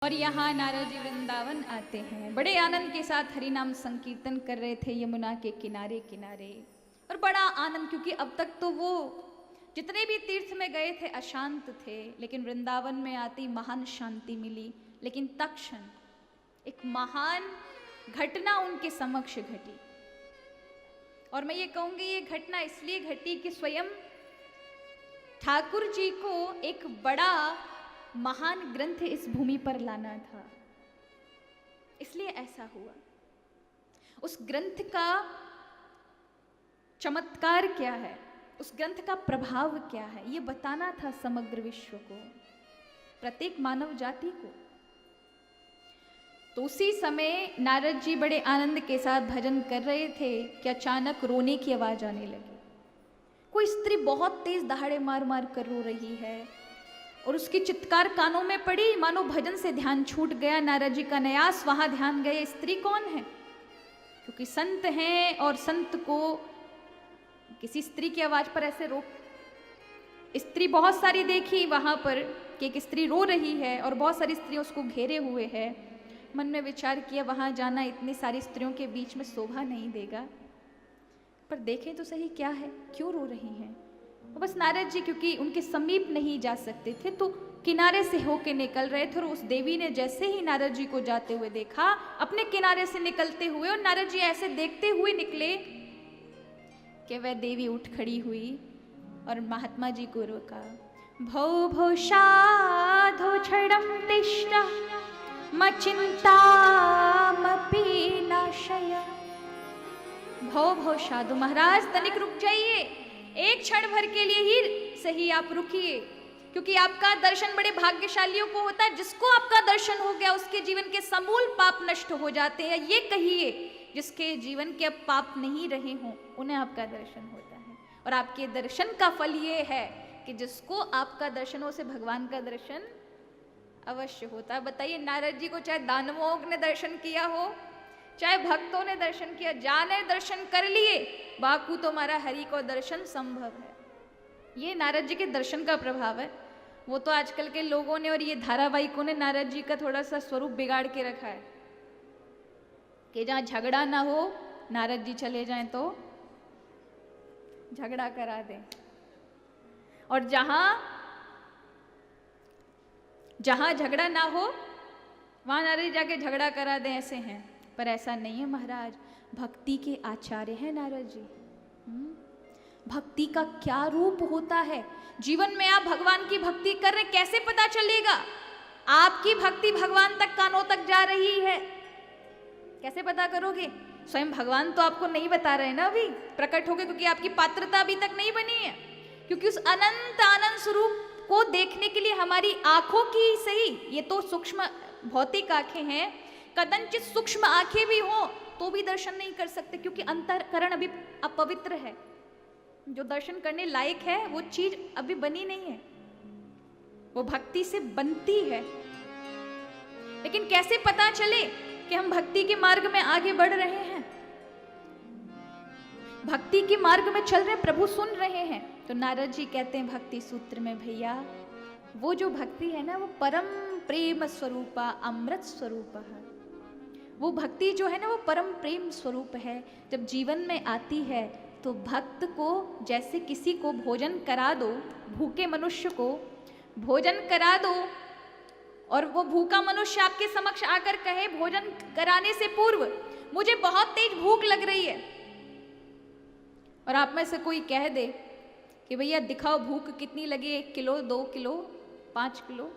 और यहाँ नारद जी वृंदावन आते हैं। बड़े आनंद के साथ हरि नाम संकीर्तन कर रहे थे यमुना के किनारे किनारे। और बड़ा आनंद, क्योंकि अब तक तो वो जितने भी तीर्थ में गए थे अशांत थे, लेकिन वृंदावन में आती महान शांति मिली। लेकिन तत्क्षण एक महान घटना उनके समक्ष घटी। और मैं ये कहूँगी ये घटना इसलिए घटी कि स्वयं ठाकुर जी को एक बड़ा महान ग्रंथ इस भूमि पर लाना था, इसलिए ऐसा हुआ। उस ग्रंथ का चमत्कार क्या है, उस ग्रंथ का प्रभाव क्या है, ये बताना था समग्र विश्व को, प्रत्येक मानव जाति को। तो उसी समय नारद जी बड़े आनंद के साथ भजन कर रहे थे कि अचानक रोने की आवाज आने लगी। कोई स्त्री बहुत तेज दहाड़े मार मार कर रो रही है और उसकी चित्कार कानों में पड़ी, मानो भजन से ध्यान छूट गया। नारद जी का नयास वहां ध्यान गया, स्त्री कौन है, क्योंकि संत हैं और संत को किसी स्त्री की आवाज पर ऐसे रोक। स्त्री बहुत सारी देखी वहां पर कि एक स्त्री रो रही है और बहुत सारी स्त्रियां उसको घेरे हुए है। मन में विचार किया वहां जाना इतनी सारी स्त्रियों के बीच में शोभा नहीं देगा, पर देखें तो सही क्या है, क्यों रो रही हैं। बस नारद जी क्योंकि उनके समीप नहीं जा सकते थे तो किनारे से होके निकल रहे थे। और उस देवी ने जैसे ही नारद जी को जाते हुए देखा, अपने किनारे से निकलते हुए, और नारद जी ऐसे देखते हुए निकले कि वह देवी उठ खड़ी हुई और महात्मा जी को रोका। भौ भौ साधो छड़म तिष्ठ मचिंता मपी नाशय। भौ भौ साधु, महाराज तनिक रुक जाइए, एक क्षण भर के लिए ही सही आप रुकिए, क्योंकि आपका दर्शन बड़े भाग्यशालियों को होता है। जिसको आपका दर्शन हो गया उसके जीवन के समूल पाप नष्ट हो जाते हैं। ये कहिए जिसके जीवन के अब पाप नहीं रहे हों उन्हें आपका दर्शन होता है। और आपके दर्शन का फल ये है कि जिसको आपका दर्शन हो उसे भगवान का दर्शन अवश्य होता है। बताइए, नारद जी को चाहे दानवों ने दर्शन किया हो, चाहे भक्तों ने दर्शन किया, जाने दर्शन कर लिए, बाकू तो हमारा हरि को दर्शन संभव है। ये नारद जी के दर्शन का प्रभाव है। वो तो आजकल के लोगों ने और ये धारावाहिकों ने नारद जी का थोड़ा सा स्वरूप बिगाड़ के रखा है कि जहाँ झगड़ा ना हो नारद जी चले जाएं तो झगड़ा करा दें, और जहां झगड़ा ना हो वहां नारद जी जाके झगड़ा करा दें, ऐसे हैं। पर ऐसा नहीं है महाराज, भक्ति के आचार्य हैं नारद जी। भक्ति का क्या रूप होता है। जीवन में आप भगवान की भक्ति कर रहे, कैसे पता चलेगा आपकी भक्ति भगवान तक, कानों तक जा रही है? कैसे पता करोगे? स्वयं भगवान तो आपको नहीं बता रहे ना अभी प्रकट हो गए, क्योंकि आपकी पात्रता अभी तक नहीं बनी है। क्योंकि उस अनंत आनंद स्वरूप को देखने के लिए हमारी आंखों की सही, ये तो सूक्ष्म भौतिक आंखें हैं, कदंचित सूक्ष्म आंखें भी हो तो भी दर्शन नहीं कर सकते, क्योंकि अंतःकरण अभी अपवित्र है। जो दर्शन करने लायक है वो चीज अभी बनी नहीं है, वो भक्ति से बनती है। लेकिन कैसे पता चले कि हम भक्ति के मार्ग में आगे बढ़ रहे हैं, भक्ति के मार्ग में चल रहे, प्रभु सुन रहे हैं? तो नारद जी कहते हैं भक्ति सूत्र में, भैया वो जो भक्ति है ना वो परम प्रेम स्वरूपा अमृत स्वरूप है। वो भक्ति जो है ना वो परम प्रेम स्वरूप है। जब जीवन में आती है तो भक्त को जैसे किसी को भोजन करा दो, भूखे मनुष्य को भोजन करा दो, और वो भूखा मनुष्य आपके समक्ष आकर कहे भोजन कराने से पूर्व मुझे बहुत तेज भूख लग रही है, और आप में से कोई कह दे कि भैया दिखाओ भूख कितनी लगी, 1 किलो 2 किलो 5 किलो,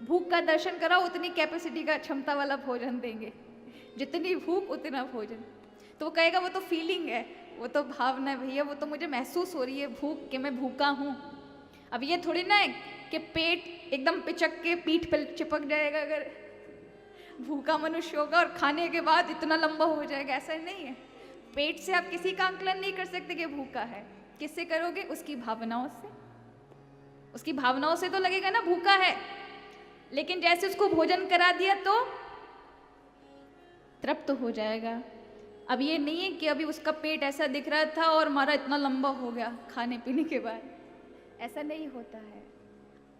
भूख का दर्शन कराओ, उतनी कैपेसिटी का क्षमता वाला भोजन देंगे, जितनी भूख उतना भोजन। तो वो कहेगा वो तो फीलिंग है, वो तो भावना है भैया, वो तो मुझे महसूस हो रही है भूख कि मैं भूखा हूँ। अब ये थोड़ी ना है कि पेट एकदम पिचक के पीठ पर चिपक जाएगा अगर भूखा मनुष्य होगा, और खाने के बाद इतना लंबा हो जाएगा, ऐसा नहीं है। पेट से आप किसी का आंकलन नहीं कर सकते कि भूखा है। किससे करोगे? उसकी भावनाओं से। उसकी भावनाओं से तो लगेगा ना भूखा है, लेकिन जैसे उसको भोजन करा दिया तो तृप्त हो जाएगा। अब ये नहीं है कि अभी उसका पेट ऐसा दिख रहा था और हमारा इतना लंबा हो गया खाने पीने के बाद, ऐसा नहीं होता है।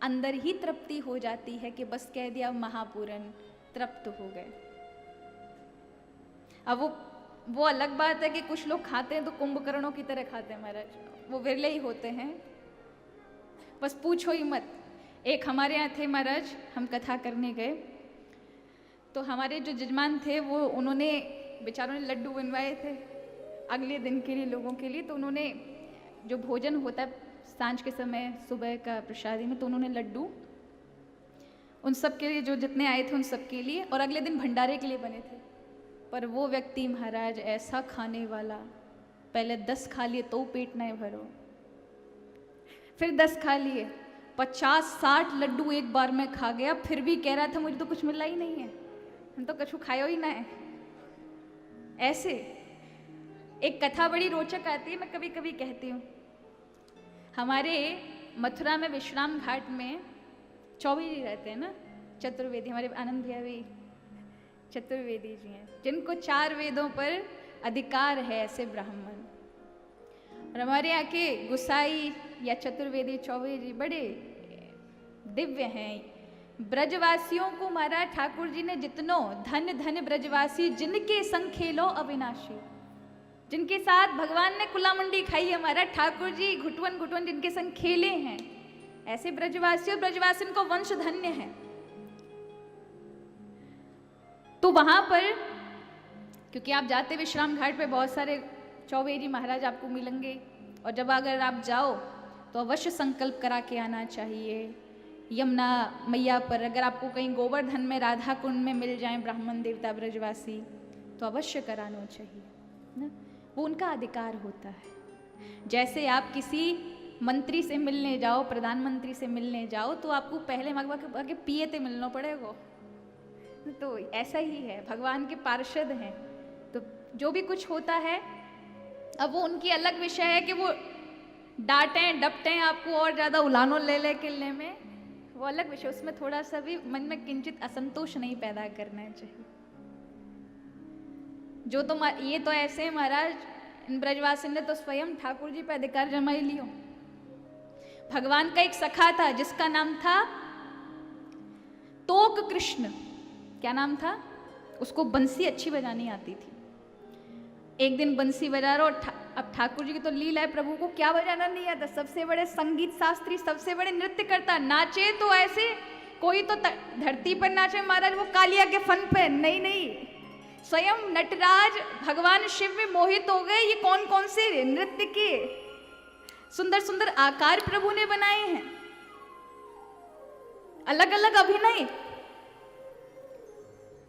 अंदर ही तृप्ति हो जाती है कि बस कह दिया महापूरन, तृप्त हो गए। अब वो अलग बात है कि कुछ लोग खाते हैं तो कुंभकर्णों की तरह खाते हैं महाराज, वो विरले ही होते हैं, बस पूछो ही मत। एक हमारे यहाँ थे महाराज, हम कथा करने गए तो हमारे जो जजमान थे वो उन्होंने बेचारों ने लड्डू बनवाए थे अगले दिन के लिए लोगों के लिए। तो उन्होंने जो भोजन होता है सांझ के समय सुबह का प्रसादी में, तो उन्होंने लड्डू उन सब के लिए जो जितने आए थे उन सब के लिए, और अगले दिन भंडारे के लिए बने थे। पर वो व्यक्ति महाराज ऐसा खाने वाला, पहले 10 खा लिए तो पेट नहीं भरो, फिर 10 खा लिए, 50-60 लड्डू एक बार में खा गया, फिर भी कह रहा था मुझे तो कुछ मिला ही नहीं है, हम तो कछु खायो ही ना है। ऐसे एक कथा बड़ी रोचक आती है, मैं कभी कभी कहती हूँ। हमारे मथुरा में विश्राम घाट में चौबे जी रहते हैं ना, चतुर्वेदी, हमारे आनंद भैया भी चतुर्वेदी जी हैं, जिनको 4 वेदों पर अधिकार है, ऐसे ब्राह्मण। और हमारे यहाँ के गुसाई या चतुर्वेदी चौबे जी बड़े दिव्य हैं। ब्रजवासियों को महाराज ठाकुर जी ने जितनो धन धन ब्रजवासी जिनके संग खेलो अविनाशी, जिनके साथ भगवान ने कुला मंडी खाई है महाराज, ठाकुर जी घुटवन घुटवन जिनके संग खेले हैं, ऐसे ब्रजवासी और ब्रजवासिन को वंश धन्य है। तो वहां पर क्योंकि आप जाते विश्राम घाट पे बहुत सारे चौबे जी महाराज आपको मिलेंगे, और जब अगर आप जाओ तो अवश्य संकल्प करा के आना चाहिए। यमुना मैया पर अगर आपको कहीं गोवर्धन में राधा कुंड में मिल जाएं ब्राह्मण देवता ब्रजवासी तो अवश्य कराना चाहिए ना, वो उनका अधिकार होता है। जैसे आप किसी मंत्री से मिलने जाओ, प्रधानमंत्री से मिलने जाओ, तो आपको पहले मगवा के आगे पिए ते मिलना पड़ेगा। तो ऐसा ही है, भगवान के पार्षद हैं, तो जो भी कुछ होता है, अब वो उनकी अलग विषय है कि वो डांटें डपटें आपको और ज़्यादा उलानो ले ले किले में, वो अलग विषय, उसमें थोड़ा सा भी मन में किंचित असंतोष नहीं पैदा करना चाहिए। जो तो ये तो ऐसे है महाराज, इन ब्रजवासी ने तो स्वयं ठाकुर जी पे अधिकार जमाई लियो। भगवान का एक सखा था जिसका नाम था तोक कृष्ण, क्या नाम था, उसको बंसी अच्छी बजानी आती थी। एक दिन बंसी बजा रहा, और अब ठाकुर जी की तो लीला है, प्रभु को क्या बजाना नहीं आता, सबसे बड़े संगीत शास्त्री, सबसे बड़े नृत्य करता, नाचे तो ऐसे कोई तो धरती पर नाचे महाराज, वो कालिया के फन पे नहीं, स्वयं नटराज भगवान शिव में मोहित हो गए। ये कौन कौन से नृत्य के सुंदर सुंदर आकार प्रभु ने बनाए हैं, अलग अलग अभिनय,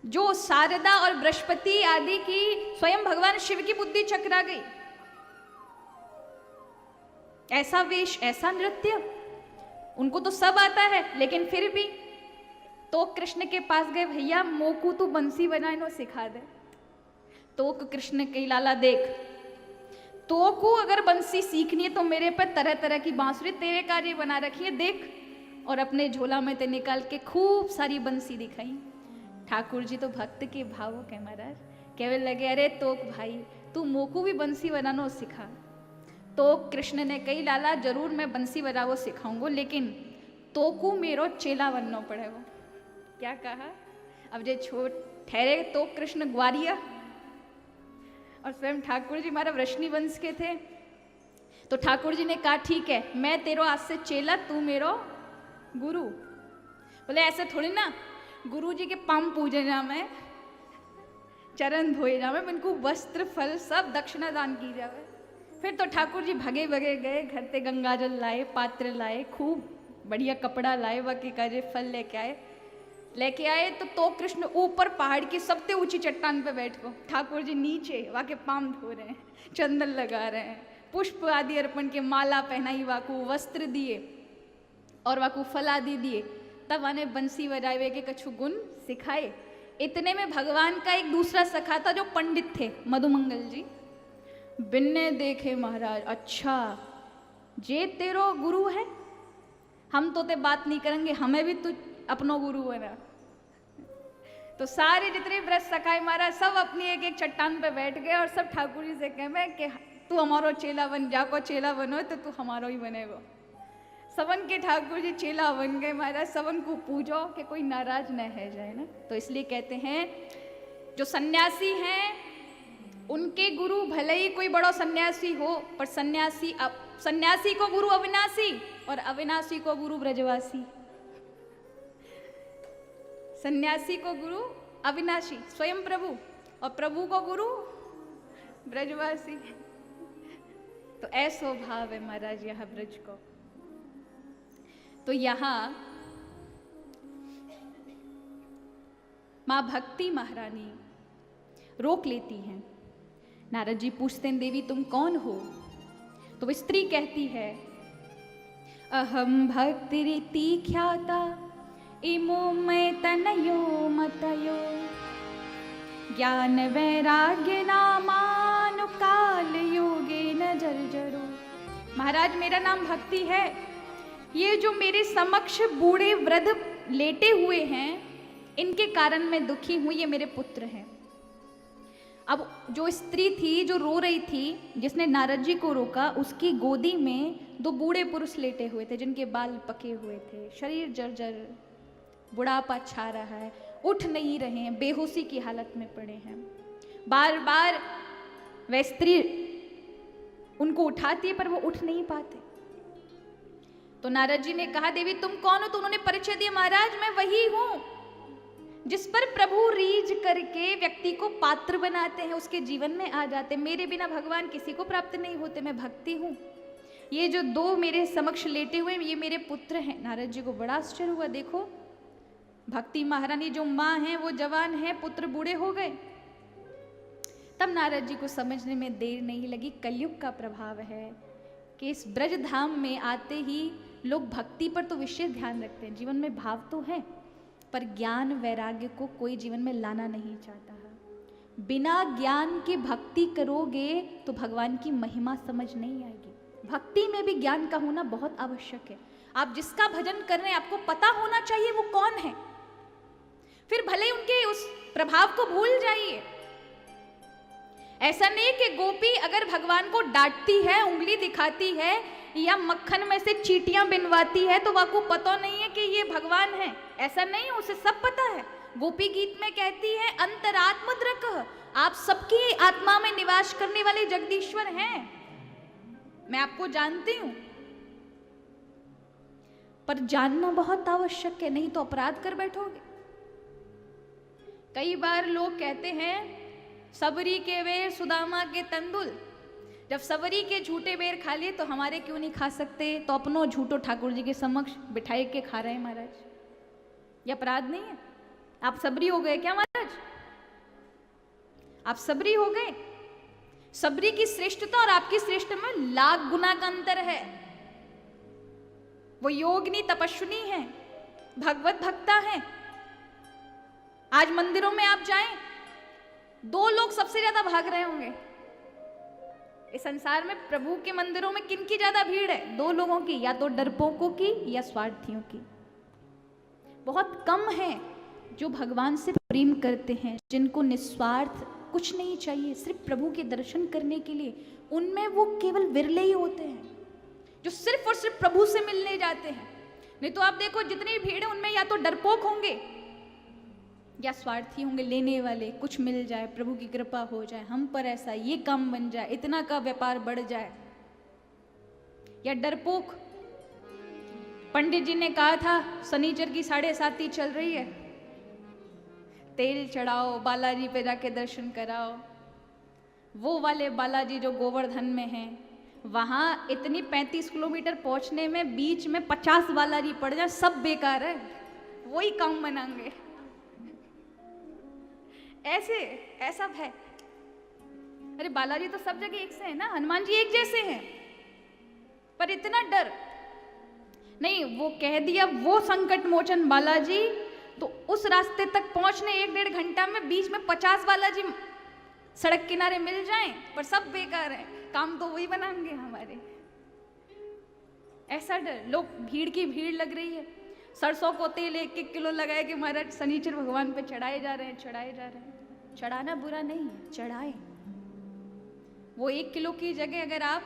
जो शारदा और बृहस्पति आदि की स्वयं भगवान शिव की बुद्धि चकरा गई। ऐसा वेश, ऐसा नृत्य, उनको तो सब आता है, लेकिन फिर भी तो कृष्ण के पास गए, भैया मोकू तू बंसी बनाए सिखा दे। तो कृष्ण के लाला देख, तो को अगर बंसी सीखनी है तो मेरे पर तरह तरह की बांसुरी तेरे कार्य बना रखी है, देख। और अपने झोला में ते निकाल के खूब सारी बंसी दिखाई। ठाकुर जी तो भक्त के भावुक है महाराज, कहने लगे अरे तोक भाई तू मोकू भी बंसी बनाना सिखा। तो कृष्ण ने कही लाला जरूर मैं बंसी बजावो सिखाऊंगा, लेकिन तोकू मेरो चेला बनना पड़ेगा। क्या कहा, अब जे छोट ठहरे तो कृष्ण ग्वारिया, और स्वयं ठाकुर जी हमारा वृष्णि वंश के थे, तो ठाकुर जी ने कहा ठीक है मैं तेरो आज से चेला, तू मेरो गुरु। बोले ऐसे थोड़ी ना, गुरु जी के पाम पूजे जा, मैं चरण धोए जा, मैं इनको वस्त्र फल सब दक्षिणा दान की जावे। फिर तो ठाकुर जी भगे भगे गए, घर से गंगा जल लाए, पात्र लाए, खूब बढ़िया कपड़ा लाए, बाकी काजे फल लेके आए। तो कृष्ण ऊपर पहाड़ की सबसे ऊंची चट्टान पे बैठ गो, ठाकुर जी नीचे वाके पाम धो रहे हैं, चंदन लगा रहे हैं, पुष्प आदि अर्पण के माला पहनाई, वाकू वस्त्र दिए और वाकू फल आदि दिए, तब आने बंसी बजावे के कछु गुण सिखाए। इतने में भगवान का एक दूसरा सखा था जो पंडित थे, मधुमंगल जी, बिन्ने देखे महाराज अच्छा जे तेरो गुरु है, हम तो ते बात नहीं करेंगे, हमें भी तू अपनो गुरु बना। तो सारे जितने ब्रज सखाए महाराज सब अपनी एक एक चट्टान पे बैठ गए और सब ठाकुर जी से कहे कि तू हमारो चेला बन, जाको चेला बनो तो तू हमारो ही बनेगो। सवन के ठाकुर जी चेला बन गए महाराज, सवन को पूजो कि कोई नाराज न है जाए ना। तो इसलिए कहते हैं जो सन्यासी हैं उनके गुरु भले ही कोई बड़ा सन्यासी हो, पर सन्यासी को गुरु अविनाशी और अविनाशी को गुरु ब्रजवासी। सन्यासी को गुरु अविनाशी स्वयं प्रभु, और प्रभु को गुरु ब्रजवासी। तो ऐसो भाव है महाराज यहाँ ब्रज को। तो यहाँ माँ भक्ति महारानी रोक लेती हैं। नारद जी पूछते हैं देवी तुम कौन हो? तो वो स्त्री कहती है अहम भक्ति रीति ख्याता इमो मैं तनयो मतयो ज्ञान वैराग्य नामानु काल योगे न जर्जरो। महाराज मेरा नाम भक्ति है। ये जो मेरे समक्ष बूढ़े वृद्ध लेटे हुए हैं इनके कारण मैं दुखी हूं, ये मेरे पुत्र हैं। अब जो स्त्री थी जो रो रही थी, जिसने नारद जी को रोका, उसकी गोदी में दो बूढ़े पुरुष लेटे हुए थे जिनके बाल पके हुए थे, शरीर जर्जर, बुढ़ापा छा रहा है, उठ नहीं रहे हैं, बेहोशी की हालत में पड़े हैं। बार बार वह स्त्री उनको उठाती है पर वो उठ नहीं पाते। तो नारद जी ने कहा देवी तुम कौन हो? तो उन्होंने परिचय दिया महाराज मैं वही हूं जिस पर प्रभु रीझ करके व्यक्ति को पात्र बनाते हैं, उसके जीवन में आ जाते हैं। मेरे बिना भगवान किसी को प्राप्त नहीं होते, मैं भक्ति हूं। ये जो दो मेरे समक्ष लेटे हुए ये मेरे पुत्र हैं। नारद जी को बड़ा आश्चर्य हुआ, देखो भक्ति महारानी जो माँ है वो जवान है, पुत्र बूढ़े हो गए। तब नारद जी को समझने में देर नहीं लगी, कलयुग का प्रभाव है कि इस ब्रज धाम में आते ही लोग भक्ति पर तो विशेष ध्यान रखते हैं, जीवन में भाव तो है, पर ज्ञान वैराग्य को कोई जीवन में लाना नहीं चाहता है। बिना ज्ञान के भक्ति करोगे तो भगवान की महिमा समझ नहीं आएगी। भक्ति में भी ज्ञान का होना बहुत आवश्यक है। आप जिसका भजन कर रहे हैं आपको पता होना चाहिए वो कौन है, फिर भले उनके उस प्रभाव को भूल जाइए। ऐसा नहीं कि गोपी अगर भगवान को डांटती है, उंगली दिखाती है या मक्खन में से चींटियां बिनवाती है तो वाको पता नहीं है कि ये भगवान है। ऐसा नहीं, उसे सब पता है। गोपी गीत में कहती है अंतरात्मद्रक, आप सबकी आत्मा में निवास करने वाले जगदीश्वर हैं, मैं आपको जानती हूं। पर जानना बहुत आवश्यक है, नहीं तो अपराध कर बैठोगे। कई बार लोग कहते हैं सबरी के बेर सुदामा के तंदुल, जब सबरी के झूठे बेर खा लिए तो हमारे क्यों नहीं खा सकते? तो अपनों झूठो ठाकुर जी के समक्ष बिठाए के खा रहे हैं महाराज, ये अपराध नहीं है? आप सबरी हो गए क्या महाराज? आप सबरी हो गए? सबरी की श्रेष्ठता और आपकी श्रेष्ठ में लाख गुना का अंतर है। वो योगिनी तपस्विनी है, भगवत भक्ता है। आज मंदिरों में आप जाएं, दो लोग सबसे ज्यादा भाग रहे होंगे इस संसार में। प्रभु के मंदिरों में किन की ज्यादा भीड़ है? दो लोगों की, या तो डरपोकों की या स्वार्थियों की। बहुत कम है जो भगवान से प्रेम करते हैं, जिनको निस्वार्थ कुछ नहीं चाहिए, सिर्फ प्रभु के दर्शन करने के लिए। उनमें वो केवल विरले ही होते हैं जो सिर्फ और सिर्फ प्रभु से मिलने जाते हैं। नहीं तो आप देखो जितनी भीड़ है उनमें या तो डरपोक होंगे या स्वार्थी होंगे, लेने वाले, कुछ मिल जाए, प्रभु की कृपा हो जाए, हम पर ऐसा ये काम बन जाए, इतना का व्यापार बढ़ जाए। या डरपोक, पंडित जी ने कहा था शनिचर की 7:30 चल रही है, तेल चढ़ाओ, बालाजी पे जाके दर्शन कराओ। वो वाले बालाजी जो गोवर्धन में हैं, वहां इतनी 35 किलोमीटर पहुंचने में बीच में 50 बालाजी पड़ जाए, सब बेकार है, वही काम बनाएंगे। ऐसा है। अरे बालाजी तो सब जगह एक से है ना, हनुमान जी एक जैसे हैं, पर इतना डर नहीं। वो कह दिया वो संकट मोचन बालाजी, तो उस रास्ते तक पहुंचने 1-1.5 घंटा में बीच में 50 बालाजी सड़क किनारे मिल जाएं, पर सब बेकार है, काम तो वही बनाएंगे हमारे। ऐसा डर। लोग भीड़ की भीड़ लग रही है, सरसों को तेल 1-1 किलो लगाए कि महाराज शनिचर भगवान पे चढ़ाए जा रहे हैं। चढ़ाना बुरा नहीं है, चढ़ाए। वो 1 किलो की जगह अगर आप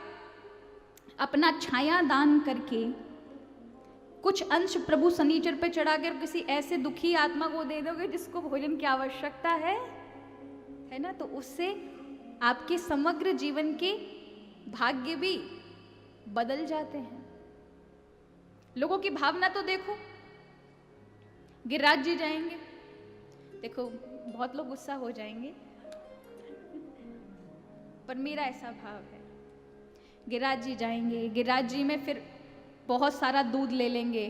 अपना छाया दान करके कुछ अंश प्रभु शनिचर पे चढ़ा कर किसी ऐसे दुखी आत्मा को दे दोगे जिसको भोजन की आवश्यकता है ना, तो उससे आपके समग्र जीवन के भाग्य भी बदल जाते हैं। लोगों की भावना तो देखो, गिरिराज जी जाएंगे, देखो बहुत लोग गुस्सा हो जाएंगे, पर मेरा ऐसा भाव है, गिरिराज जी जाएंगे, गिरिराज जी में फिर बहुत सारा दूध ले लेंगे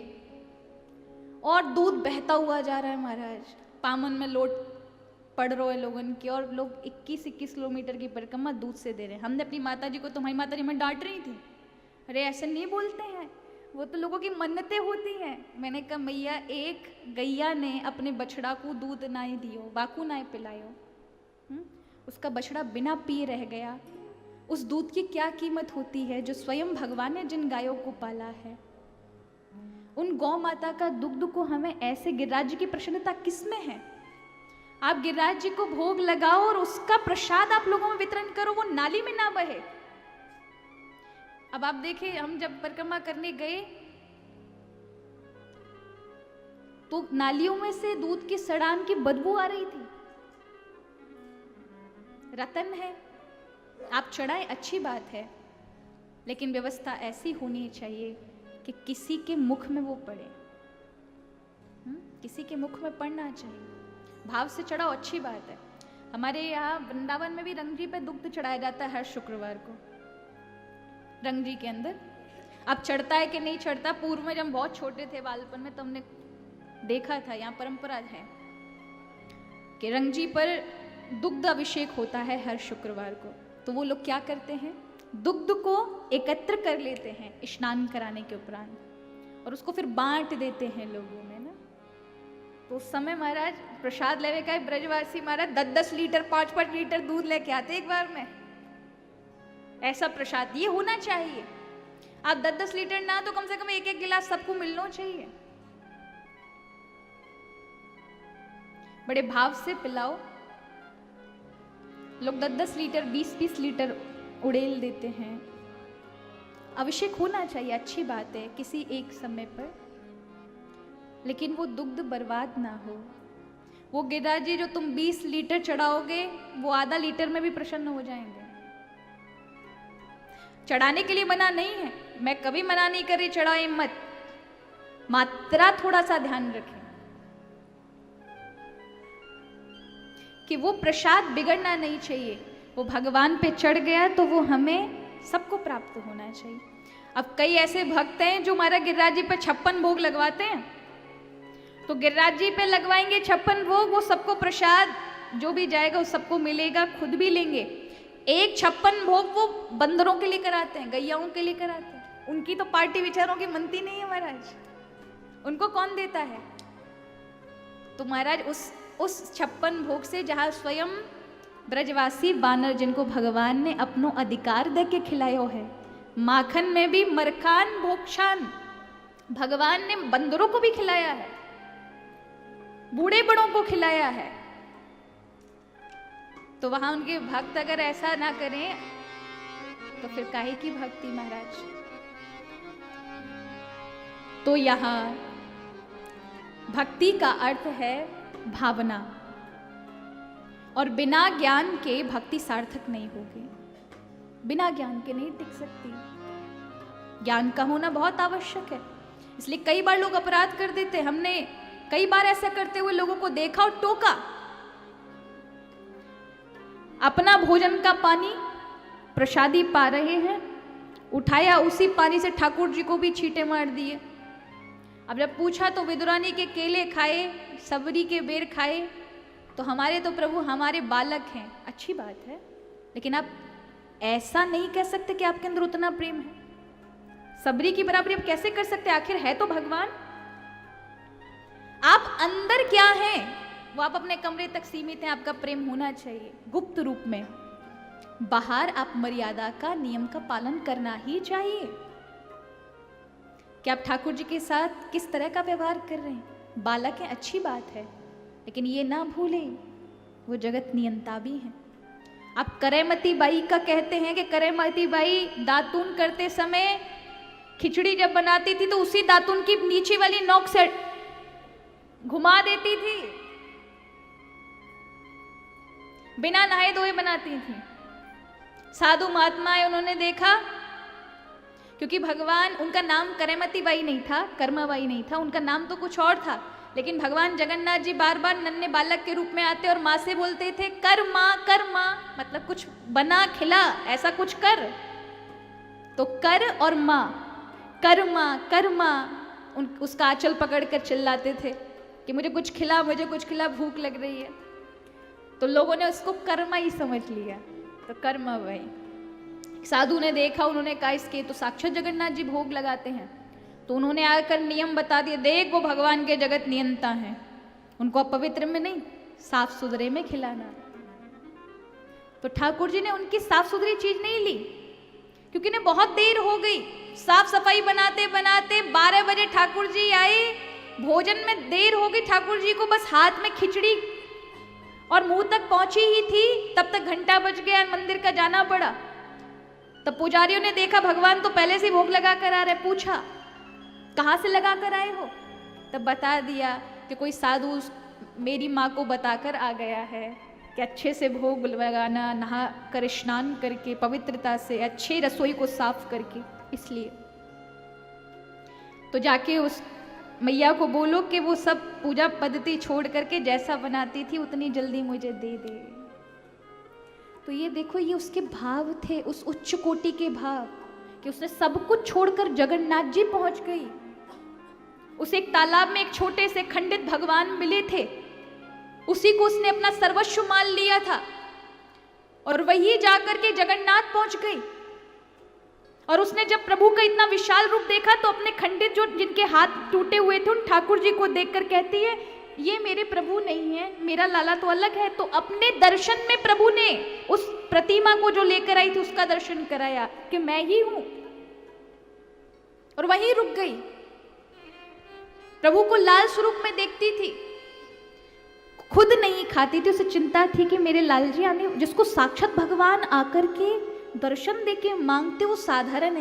और दूध बहता हुआ जा रहा है महाराज, पामन में लोट पड़ रहे लोगन की, और लोग 21-21 किलोमीटर की परिक्रमा दूध से दे रहे हैं। हमने अपनी माता जी को, तुम्हारी माता जी में डांट रही थी, अरे ऐसे नहीं बोलते हैं, वो तो लोगों की मन्नतें होती हैं। मैंने कहा मैया, एक गैया ने अपने बछड़ा को दूध ना ही दियो, बाकू ना ही पिलायो, उसका बछड़ा बिना पिए रह गया, उस दूध की क्या कीमत होती है जो स्वयं भगवान ने जिन गायों को पाला है। उन गौ माता का दुग्ध को हमें ऐसे, गिरिराज जी की प्रसन्नता किसमें है? आप गिरिराज जी को भोग लगाओ और उसका प्रसाद आप लोगों में वितरण करो, वो नाली में ना बहे। अब आप देखिए, हम जब परिक्रमा करने गए तो नालियों में से दूध की सड़ान की बदबू आ रही थी। रतन है, आप चढ़ाएं, अच्छी बात है, लेकिन व्यवस्था ऐसी होनी चाहिए कि किसी के मुख में वो पड़े, किसी के मुख में पड़ना चाहिए। भाव से चढ़ाओ, अच्छी बात है। हमारे यहाँ वृंदावन में भी रंगजी पे दुग्ध चढ़ाया जाता है हर शुक्रवार को, रंगजी के अंदर। अब चढ़ता है कि नहीं चढ़ता, पूर्व में जब बहुत छोटे थे बालपन में तो हमने देखा था, यहाँ परंपरा है कि रंगजी पर दुग्ध अभिषेक होता है हर शुक्रवार को। तो वो लोग क्या करते हैं, दुग्ध को एकत्र कर लेते हैं स्नान कराने के उपरांत और उसको फिर बांट देते हैं लोगों में ना। तो उस समय महाराज प्रसाद लेवे का ब्रजवासी महाराज 10-10 लीटर 5-5 लीटर दूध लेके आते एक बार में। ऐसा प्रसाद ये होना चाहिए। आप 10-10 लीटर ना तो कम से कम 1-1 गिलास सबको मिलना चाहिए। बड़े भाव से पिलाओ। लोग 10-10 लीटर 20-20 लीटर उड़ेल देते हैं। अभिषेक होना चाहिए, अच्छी बात है किसी एक समय पर, लेकिन वो दुग्ध बर्बाद ना हो। वो गिरिराज जी जो तुम 20 लीटर चढ़ाओगे वो आधा लीटर में भी प्रसन्न हो जाएंगे। चढ़ाने के लिए मना नहीं है, मैं कभी मना नहीं कर रही, चढ़ाए मत, मात्रा थोड़ा सा ध्यान रखें कि वो प्रसाद बिगड़ना नहीं चाहिए। वो भगवान पे चढ़ गया तो वो हमें सबको प्राप्त होना चाहिए। अब कई ऐसे भक्त हैं जो हमारा गिरिराज जी पे 56 भोग लगवाते हैं, तो गिरिराज जी पे लगवाएंगे 56 भोग, वो सबको प्रसाद जो भी जाएगा वो सबको मिलेगा, खुद भी लेंगे। एक 56 भोग वो बंदरों के लिए कराते हैं, गैयाओं के लिए कराते हैं। उनकी तो पार्टी विचारों की मनती नहीं है महाराज, उनको कौन देता है? तो महाराज उस 56 भोग से जहां स्वयं ब्रजवासी बानर जिनको भगवान ने अपनो अधिकार दे के खिलायो है, माखन में भी मरखान भोक्षान भगवान ने बंदरों को भी खिलाया है, बूढ़े बड़ों को खिलाया है। तो वहां उनके भक्त अगर ऐसा ना करें तो फिर काहे की भक्ति महाराज। तो यहां भक्ति का अर्थ है भावना, और बिना ज्ञान के भक्ति सार्थक नहीं होगी, बिना ज्ञान के नहीं टिक सकती। ज्ञान का होना बहुत आवश्यक है। इसलिए कई बार लोग अपराध कर देते। हमने कई बार ऐसा करते हुए लोगों को देखा और टोका। अपना भोजन का पानी प्रसादी पा रहे हैं, उठाया उसी पानी से ठाकुर जी को भी छींटे मार दिए। अब जब पूछा तो विदुरानी के केले खाए, सबरी के बेर खाए, तो हमारे तो प्रभु हमारे बालक हैं, अच्छी बात है, लेकिन आप ऐसा नहीं कह सकते कि आपके अंदर उतना प्रेम है। सबरी की बराबरी आप कैसे कर सकते? आखिर है तो भगवान। आप अंदर क्या हैं वो आप अपने कमरे तक सीमित हैं, आपका प्रेम होना चाहिए गुप्त रूप में। बाहर आप मर्यादा का, नियम का पालन करना ही चाहिए कि आप ठाकुर जी के साथ किस तरह का व्यवहार कर रहे हैं। बालक हैं, अच्छी बात है, लेकिन ये ना भूलें वो जगत नियंता भी हैं। आप करेमती बाई का कहते हैं कि करेमती बाई दातून करते समय खिचड़ी जब बनाती थी तो उसी दातुन की नीचे वाली नोक से घुमा देती थी, बिना नहाए धोए बनाती थी। साधु महात्माएं उन्होंने देखा, क्योंकि भगवान, उनका नाम करमती बाई नहीं था, कर्माबाई नहीं था, उनका नाम तो कुछ और था, लेकिन भगवान जगन्नाथ जी बार बार नन्हे बालक के रूप में आते और माँ से बोलते थे कर माँ, मतलब कुछ बना खिला, ऐसा कुछ कर। तो कर और माँ, कर माँ, उसका आंचल पकड़ कर चिल्लाते थे कि मुझे कुछ खिला, मुझे कुछ खिला, भूख लग रही है। तो लोगों ने उसको कर्मा ही समझ लिया, तो कर्मा भाई। साधु ने देखा, उन्होंने कहा इसके तो साक्षात जगन्नाथ जी भोग लगाते हैं। तो उन्होंने आकर नियम बता दिए, देख वो भगवान के जगत नियंता हैं, उनको अपवित्र में नहीं साफ सुथरे में खिलाना। तो ठाकुर जी ने उनकी साफ सुथरी चीज नहीं ली, क्योंकि ने बहुत देर हो गई, साफ सफाई बनाते बनाते 12 बजे ठाकुर जी आए, भोजन में देर हो गई ठाकुर जी को, बस हाथ में खिचड़ी और मुंह तक पहुंची ही थी, तब तक घंटा बज गया, मंदिर का जाना पड़ा। तब पुजारियों ने देखा भगवान तो पहले से भोग लगा कर आ रहे, पूछा कहाँ से लगा कर आए हो? तब बता दिया कि कोई साधु मेरी माँ को बताकर आ गया है कि अच्छे से भोग लगाना, नहा कर स्नान करके पवित्रता से अच्छे रसोई को साफ करके, इसलिए। तो जाके उस मैया को बोलो कि वो सब पूजा पद्धति छोड़ करके जैसा बनाती थी उतनी जल्दी मुझे दे दे। तो ये देखो, ये उसके भाव थे, उस उच्च कोटि के भाव, कि उसने सब कुछ छोड़कर जगन्नाथ जी पहुंच गई। उसे एक तालाब में एक छोटे से खंडित भगवान मिले थे, उसी को उसने अपना सर्वस्व मान लिया था, और वही जाकर के जगन्नाथ पहुंच गई। और उसने जब प्रभु का इतना विशाल रूप देखा तो अपने खंडित, जो जिनके हाथ टूटे हुए थे, उन ठाकुर जी को देखकर कहती है ये मेरे प्रभु नहीं है, मेरा लाला तो अलग है। तो अपने दर्शन में प्रभु ने उस प्रतिमा को जो लेकर आई थी उसका दर्शन कराया कि मैं ही हूं, और वहीं रुक गई। प्रभु को लाल स्वरूप में देखती थी, खुद नहीं खाती थी, उसे चिंता थी कि मेरे लाल जी आने, जिसको साक्षात भगवान आकर के दर्शन देके मांगते, वो साधारण है